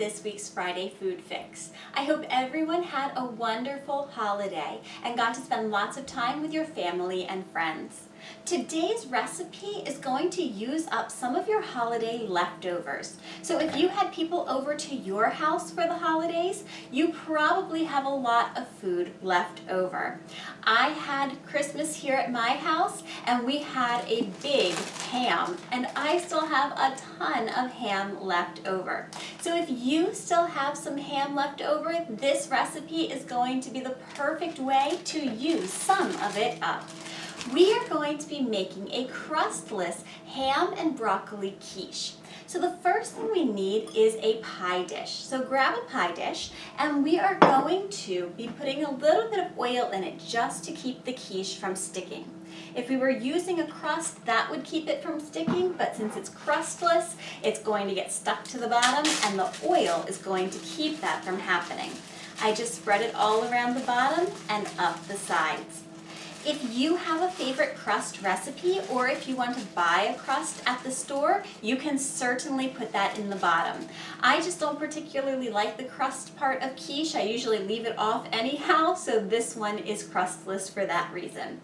this week's Friday Food Fix. I hope everyone had a wonderful holiday and got to spend lots of time with your family and friends. Today's recipe is going to use up some of your holiday leftovers. So if you had people over to your house for the holidays, you probably have a lot of food left over. I had Christmas here at my house and we had a big ham, and I still have a ton of ham left over. So if you still have some ham left over, this recipe is going to be the perfect way to use some of it up. We are going to be making a crustless ham and broccoli quiche. So the first thing we need is a pie dish. So grab a pie dish, and we are going to be putting a little bit of oil in it just to keep the quiche from sticking. If we were using a crust, that would keep it from sticking, but since it's crustless, it's going to get stuck to the bottom, and the oil is going to keep that from happening. I just spread it all around the bottom and up the sides. If you have a favorite crust recipe, or if you want to buy a crust at the store, you can certainly put that in the bottom. I just don't particularly like the crust part of quiche. I usually leave it off anyhow, so this one is crustless for that reason.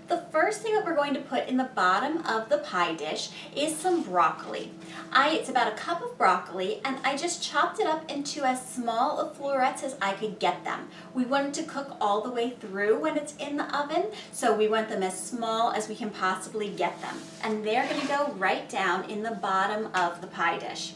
The first thing that we're going to put in the bottom of the pie dish is some broccoli. It's about a cup of broccoli, and I just chopped it up into as small of florets as I could get them. We want it to cook all the way through when it's in the oven, so we want them as small as we can possibly get them. And they're going to go right down in the bottom of the pie dish.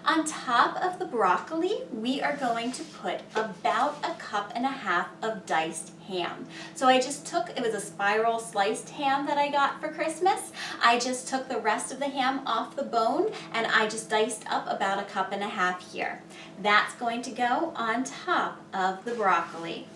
On top of the broccoli, we are going to put about a cup and a half of diced ham. So I just took, it was a spiral sliced ham that I got for Christmas. I just took the rest of the ham off the bone and I just diced up about a cup and a half here. That's going to go on top of the broccoli.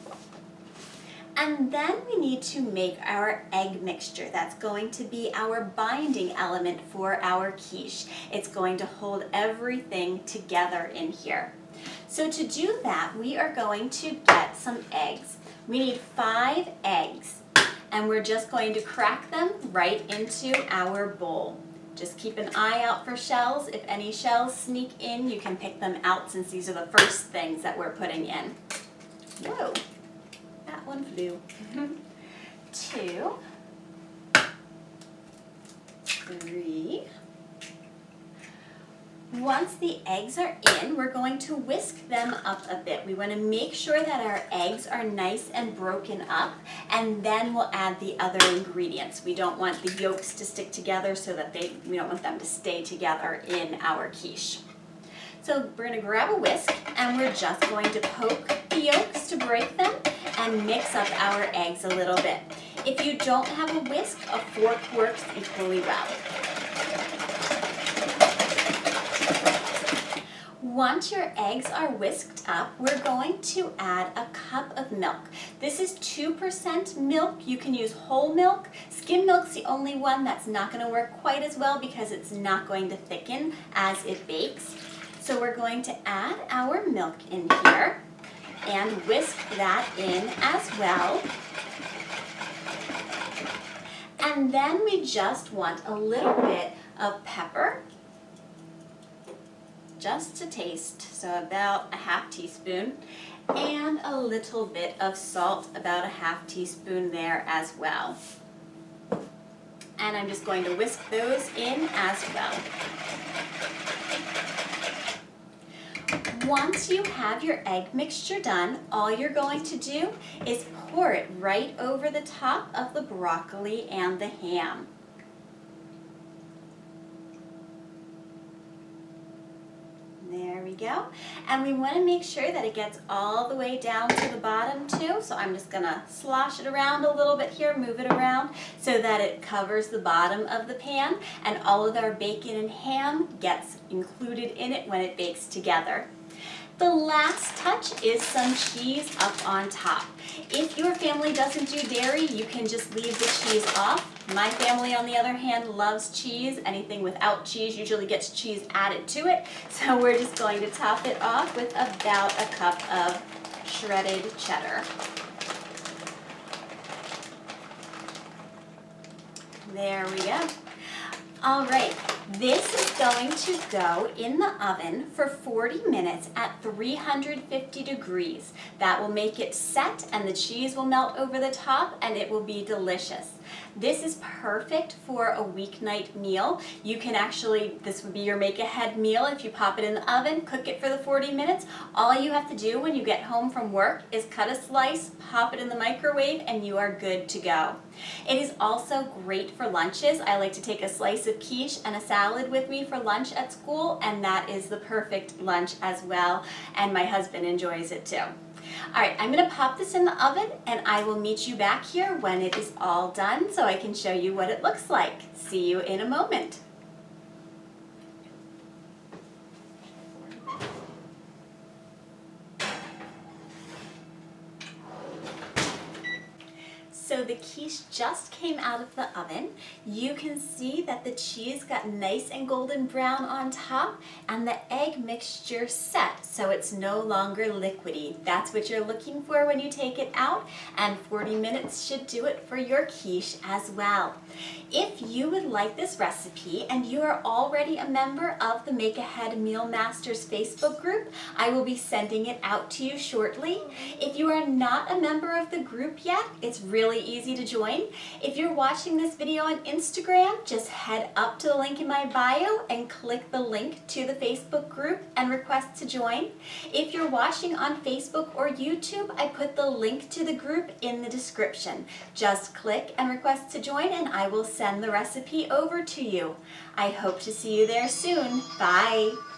And then we need to make our egg mixture. That's going to be our binding element for our quiche. It's going to hold everything together in here. So to do that, we are going to get some eggs. We need 5 eggs, and we're just going to crack them right into our bowl. Just keep an eye out for shells. If any shells sneak in, you can pick them out since these are the first things that we're putting in. Whoa. That one flew. 2, 3. Once the eggs are in, we're going to whisk them up a bit. We want to make sure that our eggs are nice and broken up, and then we'll add the other ingredients. We don't want the yolks to stick together so that we don't want them to stay together in our quiche. So we're going to grab a whisk, and we're just going to poke the yolks to break them and mix up our eggs a little bit. If you don't have a whisk, a fork works equally well. Once your eggs are whisked up, we're going to add a cup of milk. This is 2% milk. You can use whole milk. Skim milk's the only one that's not going to work quite as well because it's not going to thicken as it bakes. So we're going to add our milk in here and whisk that in as well. And then we just want a little bit of pepper, just to taste, so about a half teaspoon, and a little bit of salt, about a half teaspoon there as well. And I'm just going to whisk those in as well. Once you have your egg mixture done, all you're going to do is pour it right over the top of the broccoli and the ham. There we go. And we want to make sure that it gets all the way down to the bottom too. So I'm just going to slosh it around a little bit here, move it around so that it covers the bottom of the pan and all of our bacon and ham gets included in it when it bakes together. The last touch is some cheese up on top. If your family doesn't do dairy, you can just leave the cheese off. My family, on the other hand, loves cheese. Anything without cheese usually gets cheese added to it. So we're just going to top it off with about a cup of shredded cheddar. There we go. All right, This is going to go in the oven for 40 minutes at 350 degrees. That will make it set and the cheese will melt over the top and it will be delicious. This is perfect for a weeknight meal. You can actually, this would be your make-ahead meal if you pop it in the oven, cook it for the 40 minutes. All you have to do when you get home from work is cut a slice, pop it in the microwave, and you are good to go. It is also great for lunches. I like to take a slice of quiche and a salad with me for lunch at school, and that is the perfect lunch as well, and my husband enjoys it too. All right, I'm going to pop this in the oven and I will meet you back here when it is all done so I can show you what it looks like. See you in a moment. So the quiche just came out of the oven. You can see that the cheese got nice and golden brown on top and the egg mixture set so it's no longer liquidy. That's what you're looking for when you take it out, and 40 minutes should do it for your quiche as well. If you would like this recipe and you are already a member of the Make Ahead Meal Masters Facebook group, I will be sending it out to you shortly. If you are not a member of the group yet, it's really easy to join. If you're watching this video on Instagram, just head up to the link in my bio and click the link to the Facebook group and request to join. If you're watching on Facebook or YouTube, I put the link to the group in the description. Just click and request to join and I will send the recipe over to you. I hope to see you there soon. Bye.